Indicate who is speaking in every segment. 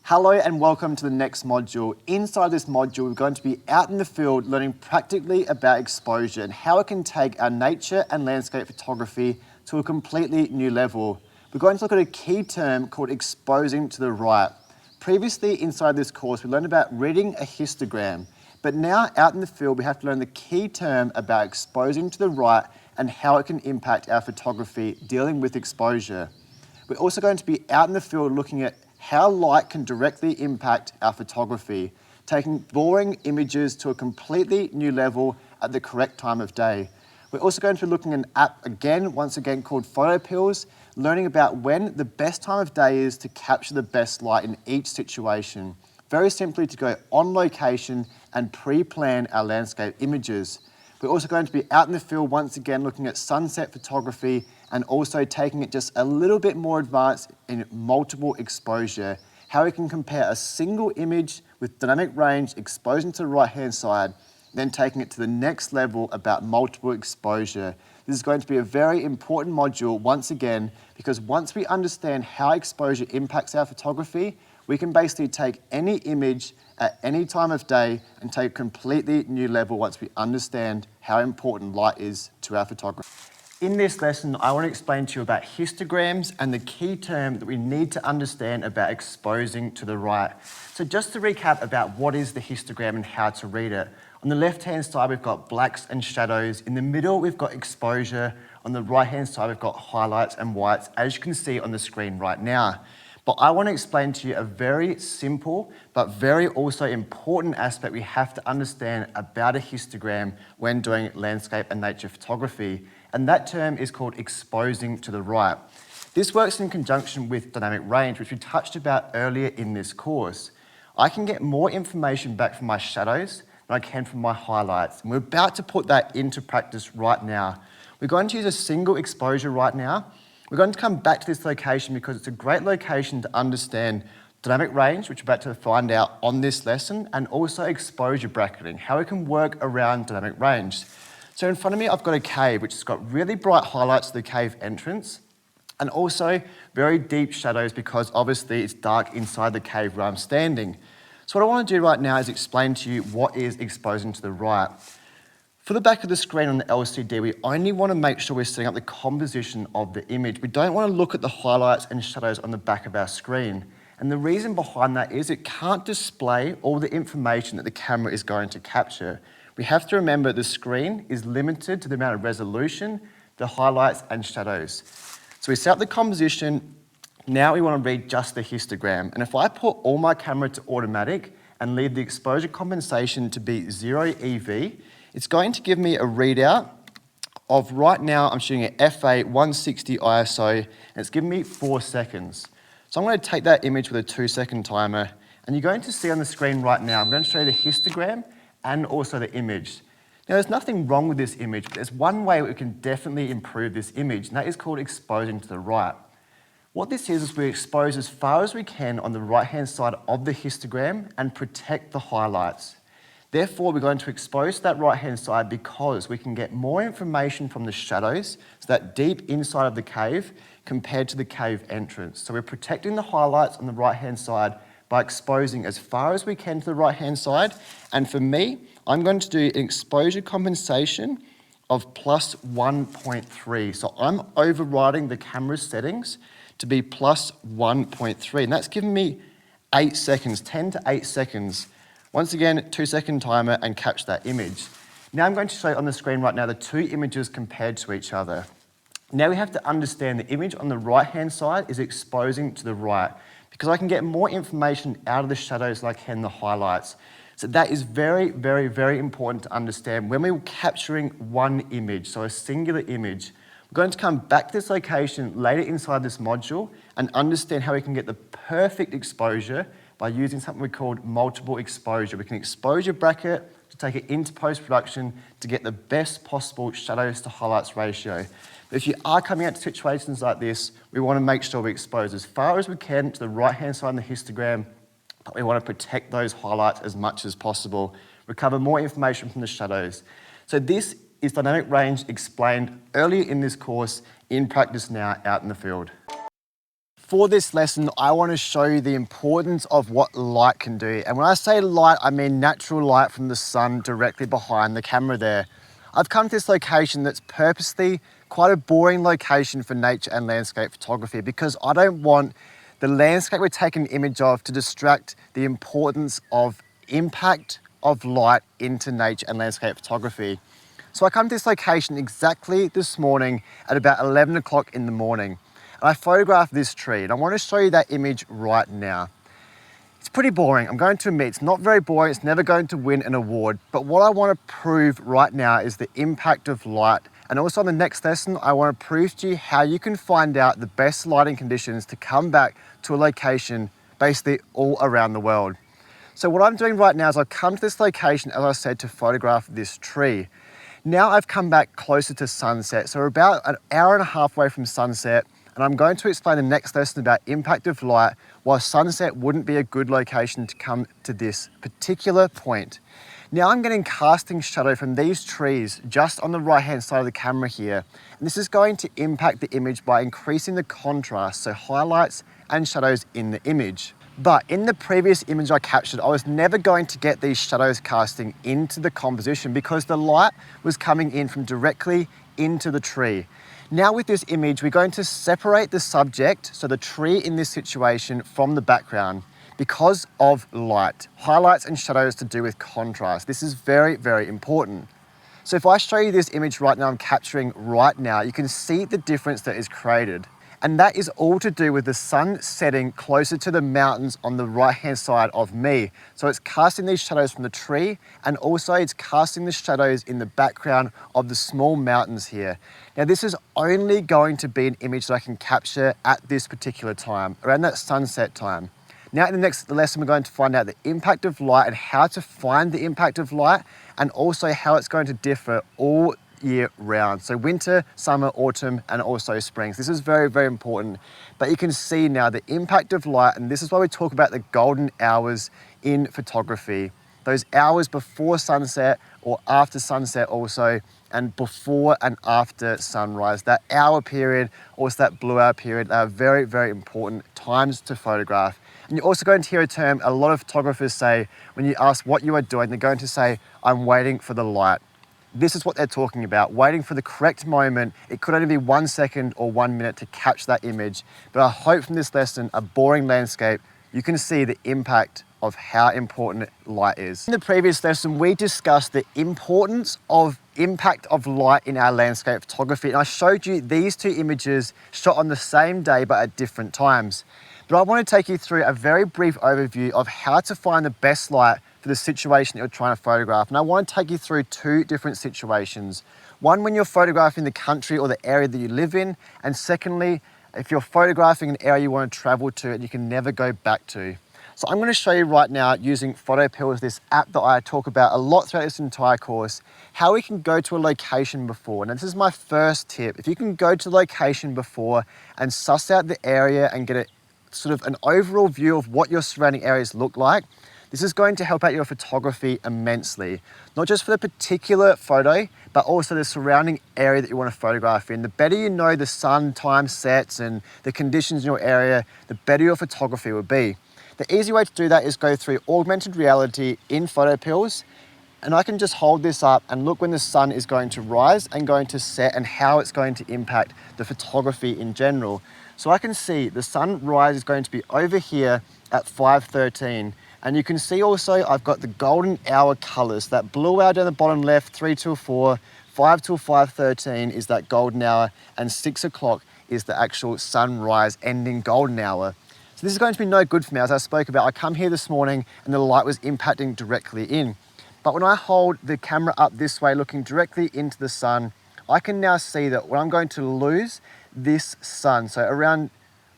Speaker 1: Hello and welcome to the next module. Inside this module, we're going to be out in the field learning practically about exposure and how it can take our nature and landscape photography to a completely new level. We're going to look at a key term called exposing to the right. Previously inside this course, we learned about reading a histogram, but now out in the field, we have to learn the key term about exposing to the right and how it can impact our photography dealing with exposure. We're also going to be out in the field looking at how light can directly impact our photography, taking boring images to a completely new level at the correct time of day. We're also going to be looking at an app once again called PHOT0GRAPHY, learning about when the best time of day is to capture the best light in each situation. Very simply to go on location and pre-plan our landscape images. We're also going to be out in the field once again looking at sunset photography and also taking it just a little bit more advanced in multiple exposure. How we can compare a single image with dynamic range exposing to the right-hand side, then taking it to the next level about multiple exposure. This is going to be a very important module once again, because once we understand how exposure impacts our photography, we can basically take any image at any time of day and take a completely new level once we understand how important light is to our photography. In this lesson, I want to explain to you about histograms and the key term that we need to understand about exposing to the right. So just to recap about what is the histogram and how to read it. On the left-hand side, we've got blacks and shadows. In the middle, we've got exposure. On the right-hand side, we've got highlights and whites, as you can see on the screen right now. But I want to explain to you a very simple, but very also important aspect we have to understand about a histogram when doing landscape and nature photography. And that term is called exposing to the right. This works in conjunction with dynamic range, which we touched about earlier in this course. I can get more information back from my shadows than I can from my highlights. And we're about to put that into practice right now. We're going to use a single exposure right now. We're going to come back to this location because it's a great location to understand dynamic range, which we're about to find out on this lesson, and also exposure bracketing, how we can work around dynamic range. So in front of me, I've got a cave, which has got really bright highlights to the cave entrance, and also very deep shadows because obviously it's dark inside the cave where I'm standing. So what I want to do right now is explain to you what is exposing to the right. For the back of the screen on the LCD, we only want to make sure we're setting up the composition of the image. We don't want to look at the highlights and shadows on the back of our screen. And the reason behind that is it can't display all the information that the camera is going to capture. We have to remember the screen is limited to the amount of resolution, the highlights and shadows. So we set up the composition. Now we want to read just the histogram. And if I put all my camera to automatic and leave the exposure compensation to be 0 EV, it's going to give me a readout of right now I'm shooting at FA 160 ISO and it's giving me 4 seconds. So I'm going to take that image with a 2-second timer and you're going to see on the screen right now, I'm going to show you the histogram and also the image. Now there's nothing wrong with this image, but there's one way we can definitely improve this image, and that is called exposing to the right. What this is we expose as far as we can on the right-hand side of the histogram and protect the highlights. Therefore, we're going to expose to that right-hand side because we can get more information from the shadows, so that deep inside of the cave, compared to the cave entrance. So we're protecting the highlights on the right-hand side by exposing as far as we can to the right-hand side. And for me, I'm going to do an exposure compensation of plus 1.3. So I'm overriding the camera's settings to be plus 1.3. And that's giving me 8 seconds, 10 to 8 seconds. Once again, 2-second timer and catch that image. Now I'm going to show you on the screen right now the two images compared to each other. Now we have to understand the image on the right-hand side is exposing to the right because I can get more information out of the shadows than I can the highlights. So that is very, very, very important to understand when we're capturing one image, so a singular image. We're going to come back to this location later inside this module and understand how we can get the perfect exposure by using something we call multiple exposure. We can exposure bracket to take it into post-production to get the best possible shadows to highlights ratio. But if you are coming out to situations like this, we want to make sure we expose as far as we can to the right-hand side of the histogram, but we want to protect those highlights as much as possible. Recover more information from the shadows. So this is dynamic range explained earlier in this course, in practice now out in the field. For this lesson, I want to show you the importance of what light can do. And when I say light, I mean natural light from the sun directly behind the camera there. I've come to this location that's purposely quite a boring location for nature and landscape photography because I don't want the landscape we're taking an image of to distract the importance of impact of light into nature and landscape photography. So I come to this location exactly this morning at about 11 o'clock in the morning. And I photographed this tree and I want to show you that image right now. It's pretty boring, I'm going to admit. It's not very boring, it's never going to win an award. But what I want to prove right now is the impact of light. And also in the next lesson, I want to prove to you how you can find out the best lighting conditions to come back to a location basically all around the world. So what I'm doing right now is I've come to this location, as I said, to photograph this tree. Now I've come back closer to sunset, so we're about an hour and a half away from sunset, and I'm going to explain the next lesson about impact of light, why sunset wouldn't be a good location to come to this particular point. Now I'm getting casting shadow from these trees just on the right-hand side of the camera here, and this is going to impact the image by increasing the contrast, so highlights and shadows in the image. But in the previous image I captured, I was never going to get these shadows casting into the composition because the light was coming in from directly into the tree. Now with this image, we're going to separate the subject, so the tree in this situation, from the background because of light. Highlights and shadows to do with contrast. This is very, very important. So if I show you this image right now I'm capturing right now, you can see the difference that is created. And that is all to do with the sun setting closer to the mountains on the right-hand side of me. So it's casting these shadows from the tree, and also it's casting the shadows in the background of the small mountains here. Now this is only going to be an image that I can capture at this particular time, around that sunset time. Now in the next lesson, we're going to find out the impact of light and how to find the impact of light, and also how it's going to differ all year round. So winter, summer, autumn, and also springs. This is very, very important. But you can see now the impact of light, and this is why we talk about the golden hours in photography. Those hours before sunset or after sunset also, and before and after sunrise. That hour period, also that blue hour period, are very, very important times to photograph. And you're also going to hear a term a lot of photographers say when you ask what you are doing, they're going to say, I'm waiting for the light. This is what they're talking about, waiting for the correct moment. It could only be 1 second or 1 minute to catch that image. But I hope from this lesson, a boring landscape, you can see the impact of how important light is. In the previous lesson, we discussed the importance of impact of light in our landscape photography. And I showed you these two images shot on the same day, but at different times. But I want to take you through a very brief overview of how to find the best light for the situation that you're trying to photograph. And I want to take you through two different situations. One, when you're photographing the country or the area that you live in. And secondly, if you're photographing an area you want to travel to and you can never go back to. So I'm going to show you right now using PHOT0GRAPHY, this app that I talk about a lot throughout this entire course, how we can go to a location before. Now this is my first tip. If you can go to the location before and suss out the area and get sort of an overall view of what your surrounding areas look like, this is going to help out your photography immensely. Not just for the particular photo, but also the surrounding area that you want to photograph in. The better you know the sun, time, sets, and the conditions in your area, the better your photography will be. The easy way to do that is go through augmented reality in PHOT0GRAPHY, and I can just hold this up and look when the sun is going to rise and going to set and how it's going to impact the photography in general. So I can see the sunrise is going to be over here at 5:13. And you can see also I've got the golden hour colors. That blue hour down the bottom left, 3 till 4, 5 till 5:13 is that golden hour, and 6 o'clock is the actual sunrise ending golden hour. So this is going to be no good for me. As I spoke about, I come here this morning and the light was impacting directly in. But when I hold the camera up this way, looking directly into the sun, I can now see that when I'm going to lose this sun, so around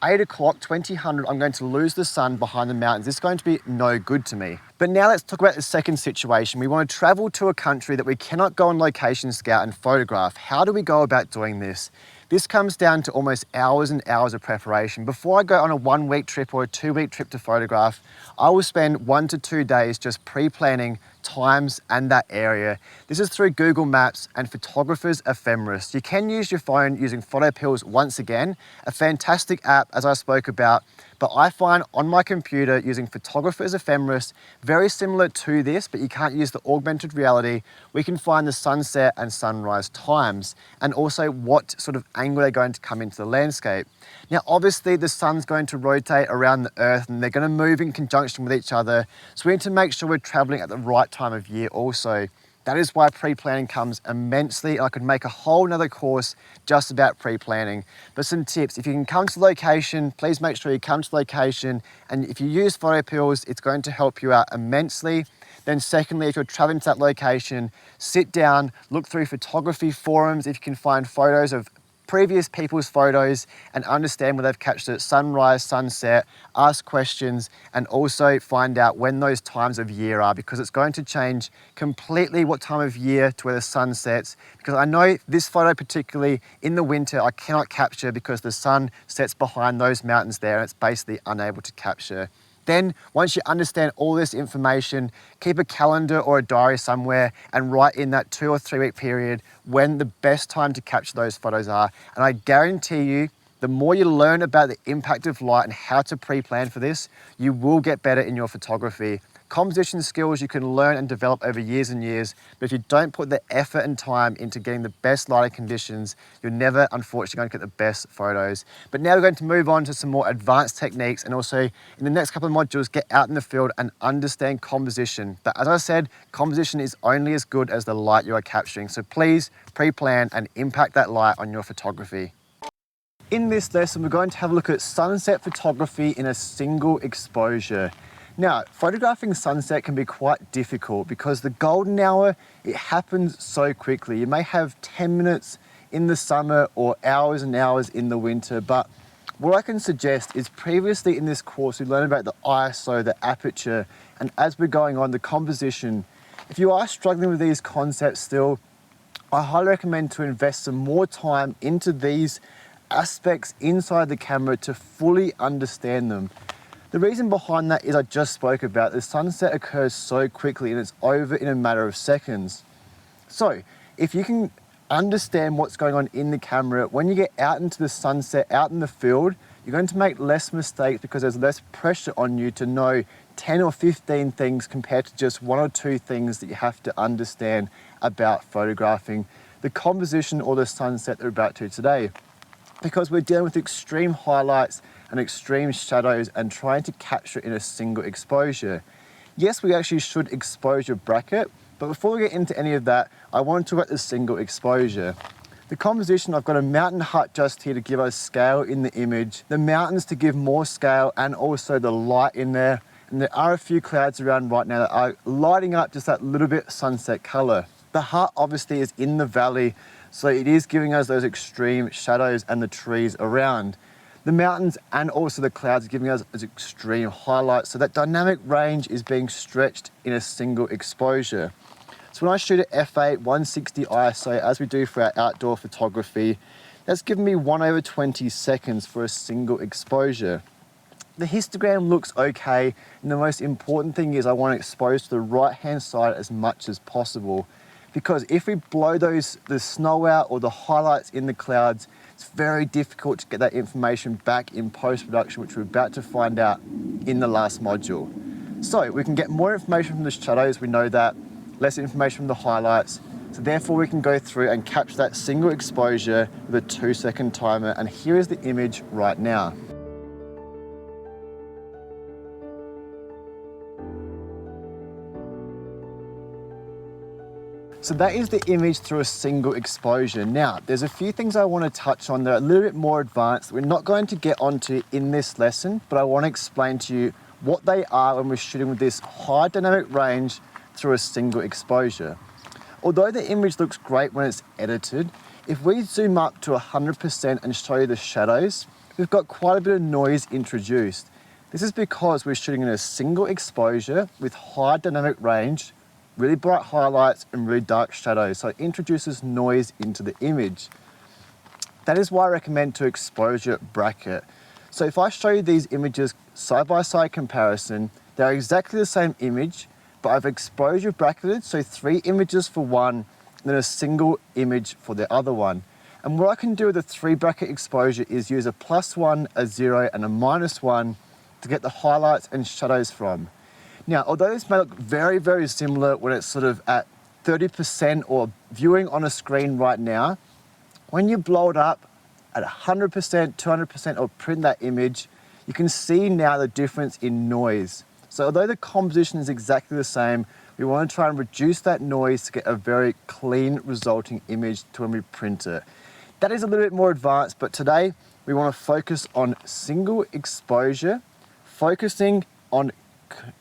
Speaker 1: 8 o'clock, 2000, I'm going to lose the sun behind the mountains. This is going to be no good to me. But now let's talk about the second situation. We want to travel to a country that we cannot go on location scout and photograph. How do we go about doing this? This comes down to almost hours and hours of preparation. Before I go on a 1-week trip or a 2-week trip to photograph, I will spend 1 to 2 days just pre-planning times and that area. This is through Google Maps and Photographer's Ephemeris. You can use your phone using PHOT0GRAPHY once again, a fantastic app as I spoke about, but I find on my computer using Photographer's Ephemeris very similar to this, but you can't use the augmented reality. We can find the sunset and sunrise times and also what sort of angle they're going to come into the landscape. Now, obviously the sun's going to rotate around the earth and they're going to move in conjunction with each other. So we need to make sure we're traveling at the right time of year also. That is why pre-planning comes immensely. I could make a whole nother course just about pre-planning. But some tips, if you can come to the location, please make sure you come to the location. And if you use PHOT0GRAPHY, it's going to help you out immensely. Then secondly, if you're traveling to that location, sit down, look through photography forums if you can find photos of previous people's photos and understand where they've captured it, sunrise, sunset, ask questions, and also find out when those times of year are, because it's going to change completely what time of year to where the sun sets. Because I know this photo particularly in the winter I cannot capture because the sun sets behind those mountains there and it's basically unable to capture. Then, once you understand all this information, keep a calendar or a diary somewhere and write in that 2 or 3 week period when the best time to capture those photos are. And I guarantee you, the more you learn about the impact of light and how to pre-plan for this, you will get better in your photography. Composition skills you can learn and develop over years and years, but if you don't put the effort and time into getting the best lighting conditions, you're never, unfortunately, going to get the best photos. But now we're going to move on to some more advanced techniques and also in the next couple of modules, get out in the field and understand composition. But as I said, composition is only as good as the light you are capturing. So please pre-plan and impact that light on your photography. In this lesson, we're going to have a look at sunset photography in a single exposure. Now, photographing sunset can be quite difficult because the golden hour, it happens so quickly. You may have 10 minutes in the summer or hours and hours in the winter, but what I can suggest is previously in this course, we learned about the ISO, the aperture, and as we're going on, the composition. If you are struggling with these concepts still, I highly recommend to invest some more time into these aspects inside the camera to fully understand them. The reason behind that is I just spoke about the sunset occurs so quickly and it's over in a matter of seconds. So if you can understand what's going on in the camera, when you get out into the sunset, out in the field, you're going to make less mistakes because there's less pressure on you to know 10 or 15 things compared to just 1 or 2 things that you have to understand about photographing the composition or the sunset that we're about to today. Because we're dealing with extreme highlights and extreme shadows and trying to capture it in a single exposure. Yes, we actually should exposure bracket, but before we get into any of that, I want to talk about the single exposure. The composition, I've got a mountain hut just here to give us scale in the image, the mountains to give more scale and also the light in there. And there are a few clouds around right now that are lighting up just that little bit sunset color. The hut obviously is in the valley, so it is giving us those extreme shadows and the trees around. The mountains and also the clouds are giving us extreme highlights, so that dynamic range is being stretched in a single exposure. So when I shoot at f8 160 ISO, as we do for our outdoor photography, that's giving me 1/20 seconds for a single exposure. The histogram looks okay, and the most important thing is I want to expose to the right-hand side as much as possible. Because if we blow the snow out or the highlights in the clouds, it's very difficult to get that information back in post-production, which we're about to find out in the last module. So we can get more information from the shadows, we know that, less information from the highlights. So therefore we can go through and capture that single exposure with a 2-second timer. And here is the image right now. So that is the image through a single exposure. Now, there's a few things I want to touch on that are a little bit more advanced that we're not going to get onto in this lesson, but I want to explain to you what they are when we're shooting with this high dynamic range through a single exposure. Although the image looks great when it's edited, if we zoom up to 100% and show you the shadows, we've got quite a bit of noise introduced. This is because we're shooting in a single exposure with high dynamic range, really bright highlights and really dark shadows, so it introduces noise into the image. That is why I recommend to exposure bracket. So if I show you these images side-by-side comparison, they're exactly the same image, but I've exposure bracketed, so 3 images for one, and then a single image for the other one. And what I can do with a 3 bracket exposure is use a +1, a 0, and a -1 to get the highlights and shadows from. Now, although this may look very, very similar when it's sort of at 30% or viewing on a screen right now, when you blow it up at 100%, 200%, or print that image, you can see now the difference in noise. So although the composition is exactly the same, we want to try and reduce that noise to get a very clean resulting image to when we print it. That is a little bit more advanced, but today we want to focus on single exposure, focusing on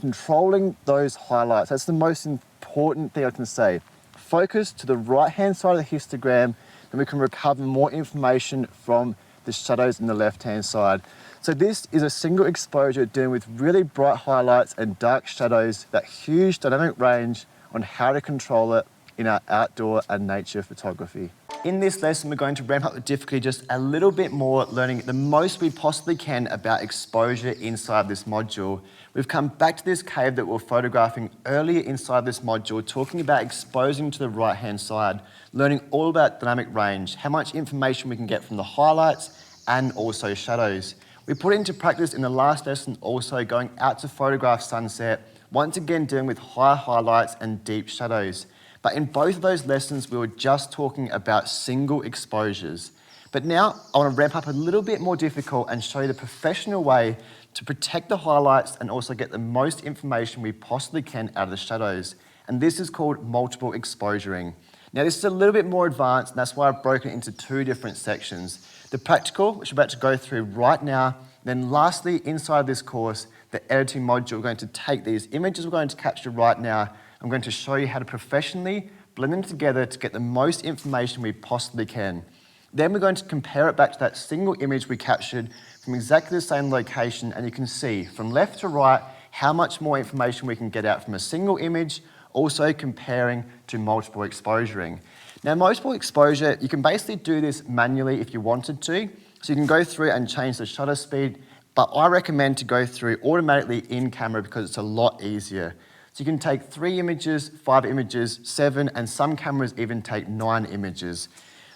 Speaker 1: controlling those highlights. That's the most important thing I can say. Focus to the right-hand side of the histogram, then we can recover more information from the shadows in the left-hand side. So this is a single exposure dealing with really bright highlights and dark shadows, that huge dynamic range on how to control it in our outdoor and nature photography. In this lesson, we're going to ramp up the difficulty just a little bit more, learning the most we possibly can about exposure inside this module. We've come back to this cave that we were photographing earlier inside this module, talking about exposing to the right-hand side, learning all about dynamic range, how much information we can get from the highlights and also shadows. We put it into practice in the last lesson, also going out to photograph sunset, once again dealing with high highlights and deep shadows. But in both of those lessons, we were just talking about single exposures. But now I want to ramp up a little bit more difficult and show you the professional way to protect the highlights and also get the most information we possibly can out of the shadows. And this is called multiple exposuring. Now this is a little bit more advanced, and that's why I've broken it into 2 different sections. The practical, which we're about to go through right now, then lastly, inside this course, the editing module, we're going to take these images we're going to capture right now. I'm going to show you how to professionally blend them together to get the most information we possibly can. Then we're going to compare it back to that single image we captured from exactly the same location, and you can see from left to right how much more information we can get out from a single image, also comparing to multiple exposuring. Now, multiple exposure, you can basically do this manually if you wanted to. So you can go through and change the shutter speed, but I recommend to go through automatically in camera because it's a lot easier. So you can take 3 images, 5 images, 7, and some cameras even take 9 images.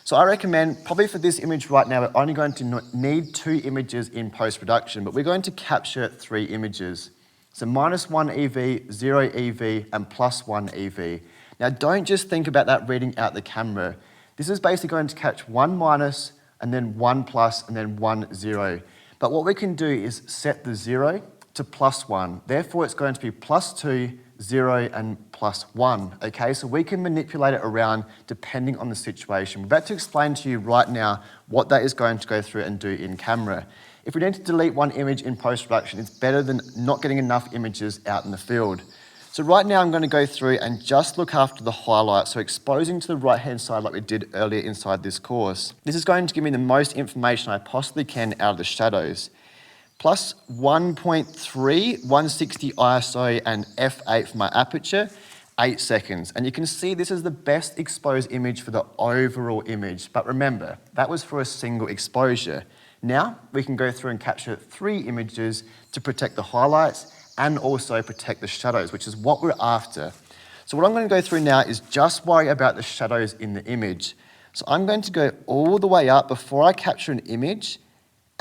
Speaker 1: So I recommend, probably for this image right now, we're only going to need 2 images in post-production, but we're going to capture 3 images. So -1 EV, 0 EV, and +1 EV. Now don't just think about that reading out the camera. This is basically going to catch 1 minus, and then 1 plus, and then 1 0. But what we can do is set the 0 to +1. Therefore, it's going to be +2, 0, and +1. Okay, so we can manipulate it around depending on the situation. We're about to explain to you right now what that is going to go through and do in camera. If we need to delete 1 image in post-production, it's better than not getting enough images out in the field. So right now I'm going to go through and just look after the highlights, so exposing to the right-hand side like we did earlier inside this course. This is going to give me the most information I possibly can out of the shadows. Plus 1.3, 160 ISO and f8 for my aperture, 8 seconds. And you can see this is the best exposed image for the overall image. But remember, that was for a single exposure. Now we can go through and capture 3 images to protect the highlights and also protect the shadows, which is what we're after. So what I'm going to go through now is just worry about the shadows in the image. So I'm going to go all the way up before I capture an image,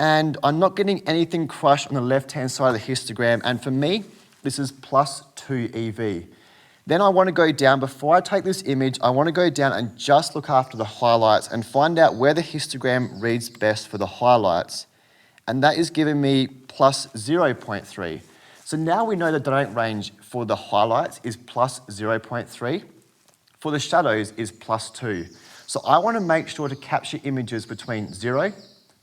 Speaker 1: and I'm not getting anything crushed on the left-hand side of the histogram, and for me, this is +2 EV. Then I want to go down, before I take this image, I want to go down and just look after the highlights and find out where the histogram reads best for the highlights. And that is giving me +0.3. So now we know the dynamic range for the highlights is +0.3. For the shadows is +2. So I want to make sure to capture images between 0,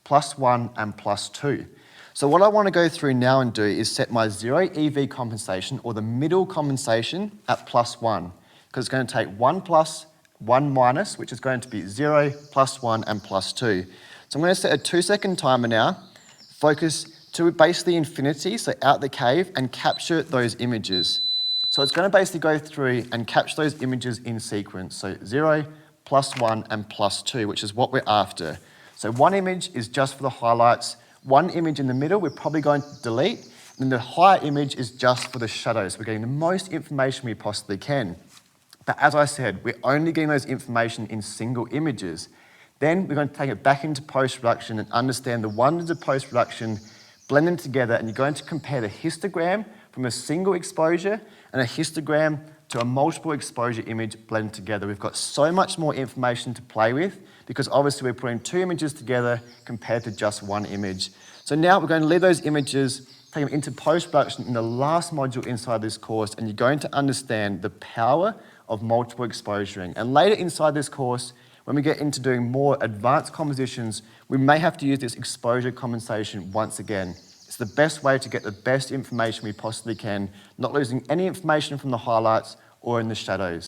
Speaker 1: +1, and +2. So what I want to go through now and do is set my 0 EV compensation, or the middle compensation, at +1, because it's going to take 1 plus, 1 minus, which is going to be 0, +1, and +2. So I'm going to set a 2-second timer now, focus to basically infinity, so out the cave, and capture those images. So it's going to basically go through and capture those images in sequence. So 0, +1, and +2, which is what we're after. So So one image is just for the highlights, one image in the middle we're probably going to delete, and the higher image is just for the shadows. We're getting the most information we possibly can. But as I said, we're only getting those information in single images. Then we're going to take it back into post-production and understand the wonders of post-production, blend them together, and you're going to compare the histogram from a single exposure and a histogram to a multiple exposure image blended together. We've got so much more information to play with because obviously we're putting two images together compared to just one image. So now we're going to leave those images, take them into post-production in the last module inside this course, and you're going to understand the power of multiple exposuring. And later inside this course, when we get into doing more advanced compositions, we may have to use this exposure compensation once again. It's the best way to get the best information we possibly can, not losing any information from the highlights or in the shadows.